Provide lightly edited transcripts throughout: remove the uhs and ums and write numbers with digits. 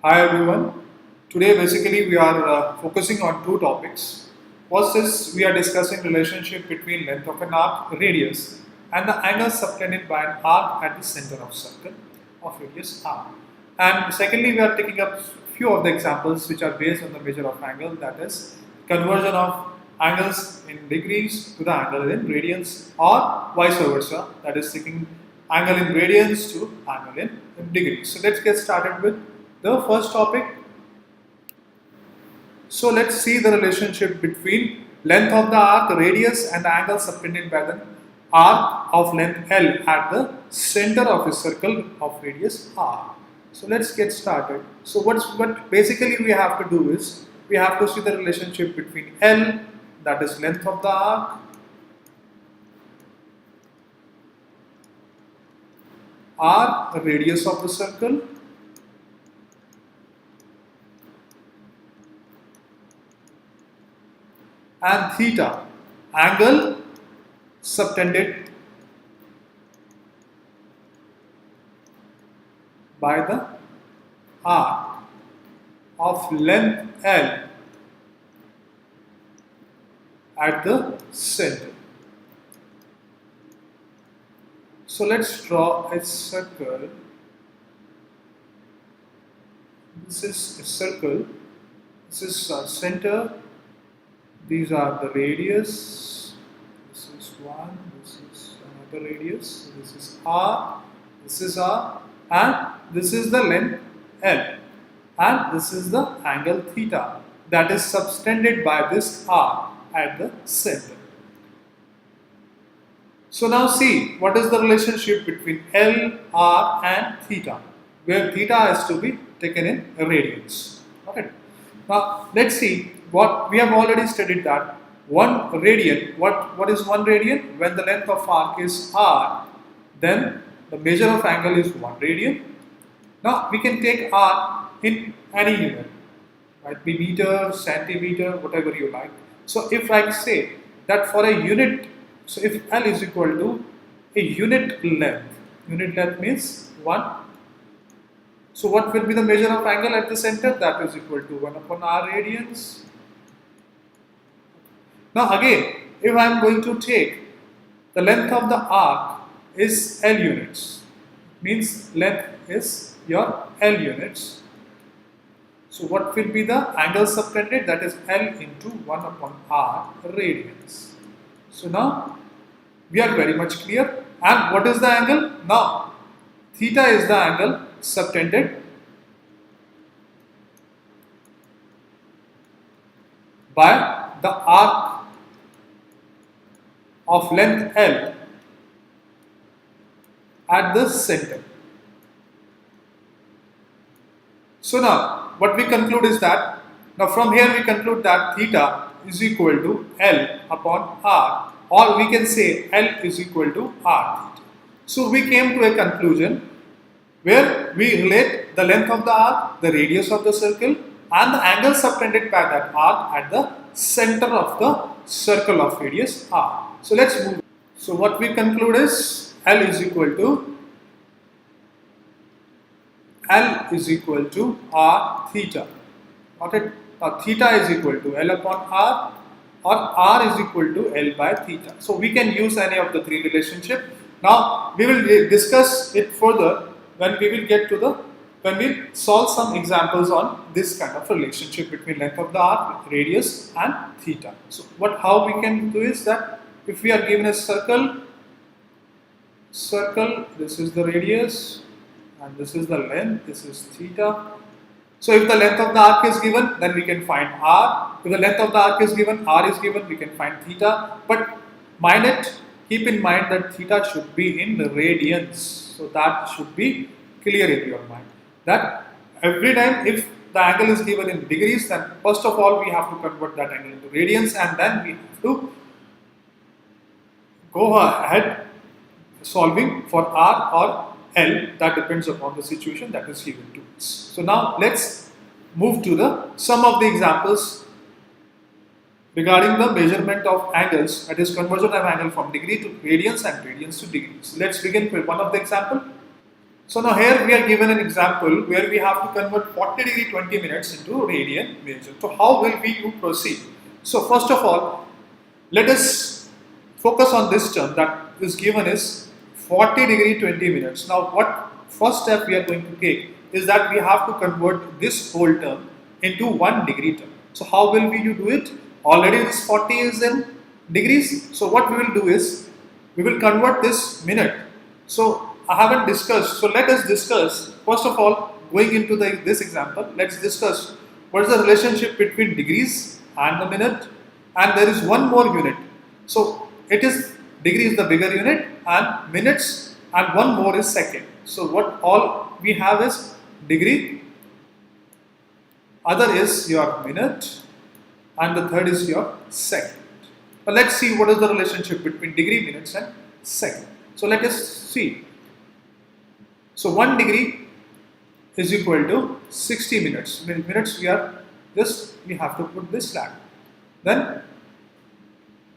Hi everyone. Today basically we are focusing on two topics. First is we are discussing relationship between length of an arc, radius, and the angle subtended by an arc at the center of circle of radius r. And secondly we are taking up few of the examples which are based on the measure of angle, that is conversion of angles in degrees to the angle in radians, or vice versa, that is taking angle in radians to angle in degrees. So let's get started with the first topic. So let's see the relationship between length of the arc, radius, and the angle subtended by the arc of length L at the center of a circle of radius r. So let's get started. So what basically we have to do is we have to see the relationship between L, that is length of the arc, r, radius of the circle, and theta, angle subtended by the arc of length L at the center. So let's draw a circle. This is a circle. This is a center. These are the radius. This is one. This is another radius. This is r. This is r, and this is the length L, and this is the angle theta that is subtended by this r at the center. So now see what is the relationship between L, r, and theta, where theta is to be taken in radians. Okay. Now let's see. What we have already studied that 1 radian, what is 1 radian? When the length of arc is r, then the measure of angle is 1 radian. Now we can take r in any unit, might be meter, centimeter, whatever you like. So if I say that for a unit, so if L is equal to a unit length means 1. So what will be the measure of angle at the center? That is equal to 1 upon r radians. Now again, if I am going to take the length of the arc is L units, means length is your L units. So what will be the angle subtended? That is L into 1 upon r radians. So now we are very much clear. And what is the angle? Now theta is the angle subtended by the arc of length L at the center. So now what we conclude is that, now from here we conclude that theta is equal to L upon r, or we can say L is equal to r theta. So we came to a conclusion where we relate the length of the arc, the radius of the circle, and the angle subtended by that arc at the center of the circle of radius r. So let's move. So what we conclude is L is equal to r theta. Okay. Now theta is equal to L upon r, or r is equal to L by theta. So we can use any of the three relationship. Now we will discuss it further when we will get to when we solve some examples on this kind of relationship between length of the arc, radius, and theta. So how we can do is that if we are given a circle, this is the radius and this is the length, this is theta. So if the length of the arc is given, then we can find r. If the length of the arc is given, r is given, we can find theta. But keep in mind that theta should be in the radians. So that should be clear in your mind. That every time if the angle is given in degrees, then first of all we have to convert that angle into radians, and then we have to go ahead solving for r or L. That depends upon the situation that is given to us. So now let's move to some of the examples regarding the measurement of angles, that is conversion of angle from degree to radians and radians to degrees. Let's begin with one of the example. So now here we are given an example where we have to convert 40 degree 20 minutes into radian major. So how will we proceed? So first of all, let us focus on this term that is given is 40 degree 20 minutes. Now what first step we are going to take is that we have to convert this whole term into 1 degree term. So how will we do it? Already this 40 is in degrees. So what we will do is we will convert this minute. So I haven't discussed. So let us discuss. First of all, going into this example, let's discuss what is the relationship between degrees and the minute. And there is one more unit. So it is degree is the bigger unit and minutes and one more is second. So what all we have is degree, other is your minute and the third is your second. But let's see what is the relationship between degree, minutes and second. So let us see. So 1 degree is equal to 60 minutes. Minutes we have to put this flag. Then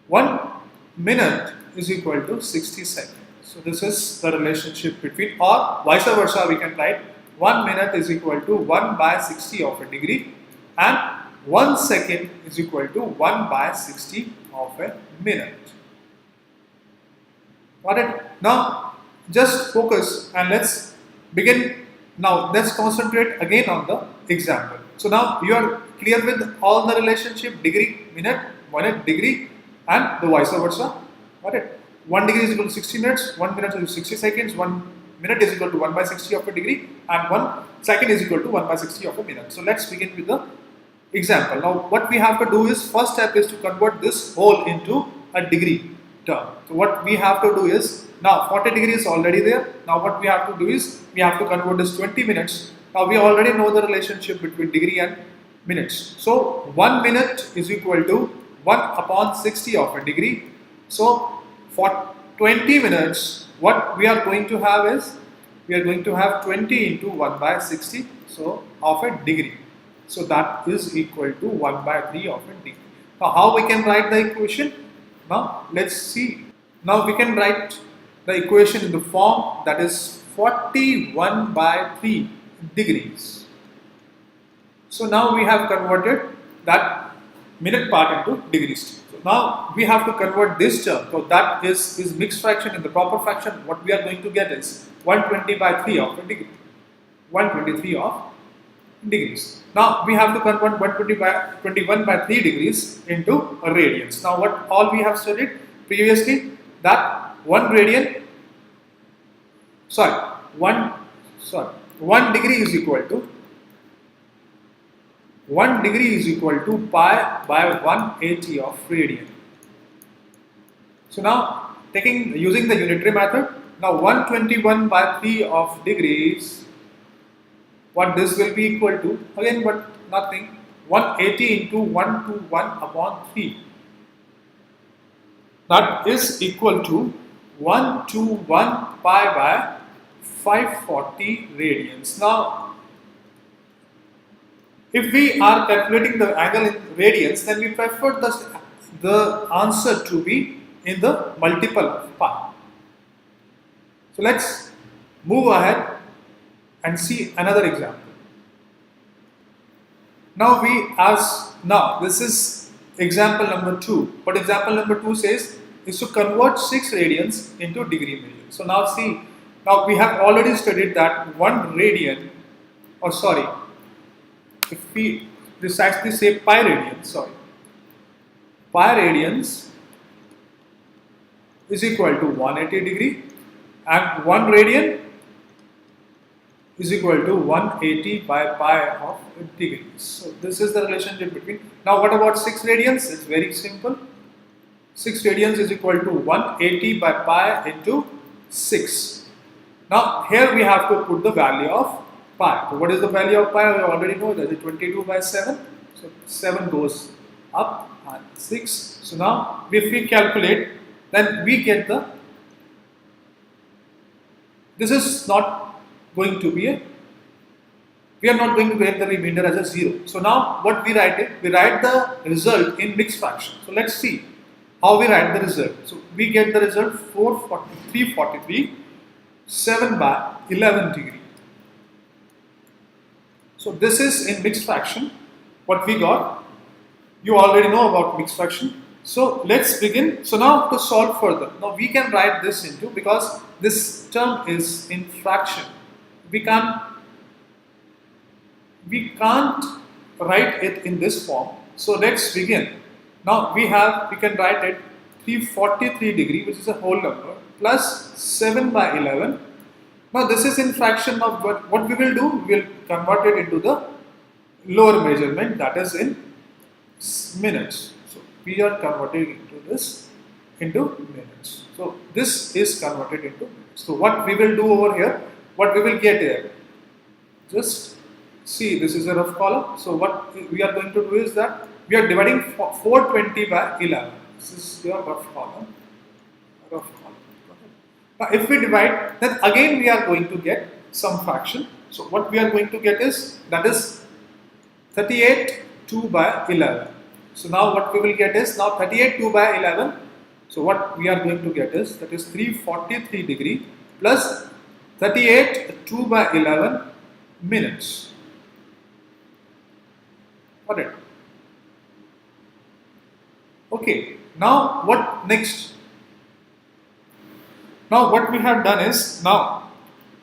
1 minute is equal to 60 seconds. So this is the relationship between, or vice versa we can write 1 minute is equal to 1 by 60 of a degree and 1 second is equal to 1 by 60 of a minute. Got it? Now just focus and let's begin. Now let's concentrate again on the example. So now you are clear with all the relationship degree, minute degree and the vice versa. Got it? 1 degree is equal to 60 minutes, 1 minute is equal to 60 seconds, 1 minute is equal to 1 by 60 of a degree and 1 second is equal to 1 by 60 of a minute. So let's begin with the example. Now what we have to do is, first step is to convert this whole into a degree term. So what we have to do is, now 40 degrees is already there. Now what we have to do is, we have to convert this 20 minutes. Now we already know the relationship between degree and minutes. So 1 minute is equal to 1 upon 60 of a degree. So for 20 minutes, what we are going to have is, we are going to have 20 into 1 by 60, so of a degree. So that is equal to 1 by 3 of a degree. Now how we can write the equation? Now let's see. Now we can write the equation in the form that is 41 by 3 degrees. So now we have converted that minute part into degrees. So now we have to convert this term. So that is mixed fraction. In the proper fraction, what we are going to get is 120 by 3 of a degree. 123 of degrees. Now we have to convert 21 by 3 degrees into a radians. Now what all we have studied previously, that 1 degree is equal to 1 degree is equal to pi by 180 of radian. So now using the unitary method, now 121 by 3 of degrees, what this will be equal to, again but nothing, 180 into 121 upon 3. That is equal to 121 pi by 540 radians. Now if we are calculating the angle in radians, then we prefer the answer to be in the multiple of pi. So let's move ahead and see another example. Now this is example number 2. What example number 2 says is to convert 6 radians into degree measure. So now see, now we have already studied that 1 radian, or sorry, if we precisely say pi radians, pi radians is equal to 180 degree and 1 radian is equal to 180 by pi of degrees. So this is the relationship between. Now what about 6 radians? It's very simple. 6 radians is equal to 180 by pi into 6. Now here we have to put the value of pi. So what is the value of pi? We already know that it's 22 by 7. So 7 goes up and 6. So now if we calculate, then we get this is not going to be we are not going to get the remainder as a 0. So now what we write it? We write the result in mixed fraction. So let's see how we write the result. So we get the result 343. 7 by 11 degree. So this is in mixed fraction. What we got, you already know about mixed fraction. So let's begin. So now to solve further. Now we can write this into, because this term is in fraction, we can't write it in this form. So let's begin. Now we can write it 343 degree, which is a whole number, plus 7 by 11. Now this is in fraction of what we will do, we will convert it into the lower measurement, that is in minutes. So we are converting into this into minutes. So this is converted into minutes. So what we will do over here, what we will get here, just see, this is a rough column. So what we are going to do is that we are dividing 420 by 11. This is your rough column. Now if we divide, then again we are going to get some fraction. So what we are going to get is, that is 38 2 by 11. So now what we will get is, now 38 2 by 11. So what we are going to get is, that is 343 degree plus 38 2 by 11 minutes. Got it? Okay, now what next? Now what we have done is, now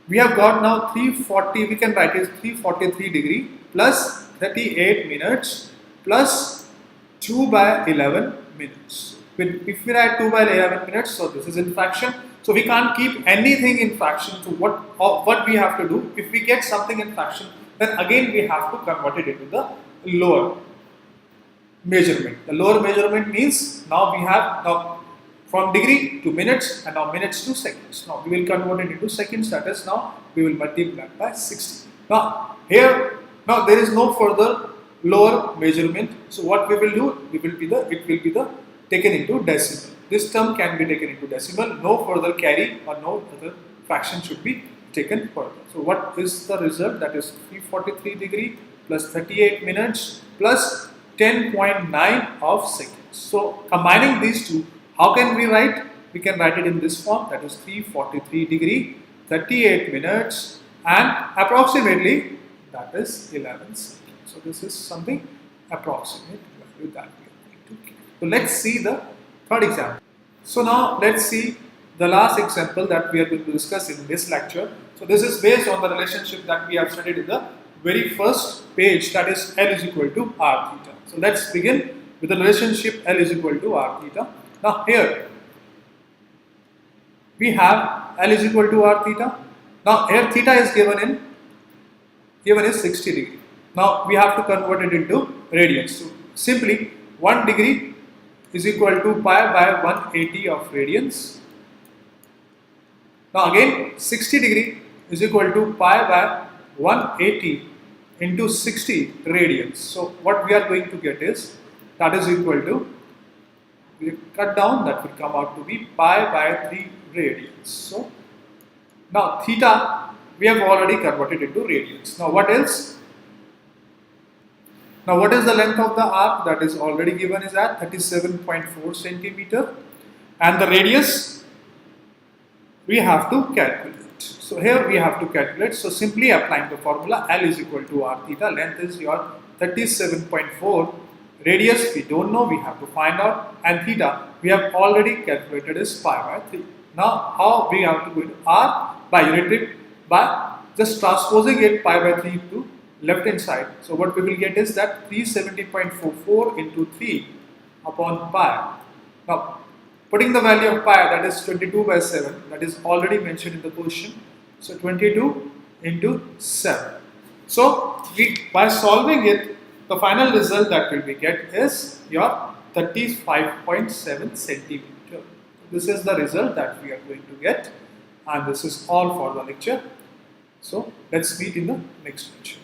we have got now 340, we can write it 343 degree plus 38 minutes plus 2 by 11 minutes. If we write 2 by 11 minutes, so this is in fraction. So we can't keep anything in fraction. So what we have to do, if we get something in fraction, then again we have to convert it into the lower measurement. The lower measurement means now we have from degree to minutes, and now minutes to seconds. Now we will convert it into seconds, that is now we will multiply by 60. Now here, now there is no further lower measurement. So what we will do, it will be the taken into decimal. This term can be taken into decimal. No further carry or no other fraction should be taken further. So what is the result? That is 343 degree plus 38 minutes plus 10.9 of seconds. So combining these two, how can we write? We can write it in this form, that is 343 degree, 38 minutes and approximately, that is 11 seconds. So this is something approximate value that we are going to get. So let's see the third example. So now let's see the last example that we are going to discuss in this lecture. So this is based on the relationship that we have studied in the very first page, that is L is equal to R theta. So let's begin with the relationship L is equal to R theta. Now here we have L is equal to R theta. Now here theta is given is 60 degree. Now we have to convert it into radians. So simply 1 degree is equal to pi by 180 of radians. Now again 60 degree is equal to pi by 180 into 60 radians. So what we are going to get is, that is equal to, we cut down, that will come out to be pi by 3 radians. So now theta we have already converted into radians. Now what else? Now what is the length of the arc? That is already given is at 37.4 centimeter, and the radius we have to calculate. So here we have to calculate. So simply applying the formula, L is equal to R theta, length is your 37.4, radius we don't know, we have to find out, and theta we have already calculated is pi by 3. Now how we have to go to R by unit by just transposing it pi by 3 to left hand side. So what we will get is that 370.44 into 3 upon pi. Now putting the value of pi, that is 22 by 7, that is already mentioned in the question. So 22 into 7. So by solving it, the final result that will be get is your 35.7 centimeter. This is the result that we are going to get, and this is all for the lecture. So let's meet in the next lecture.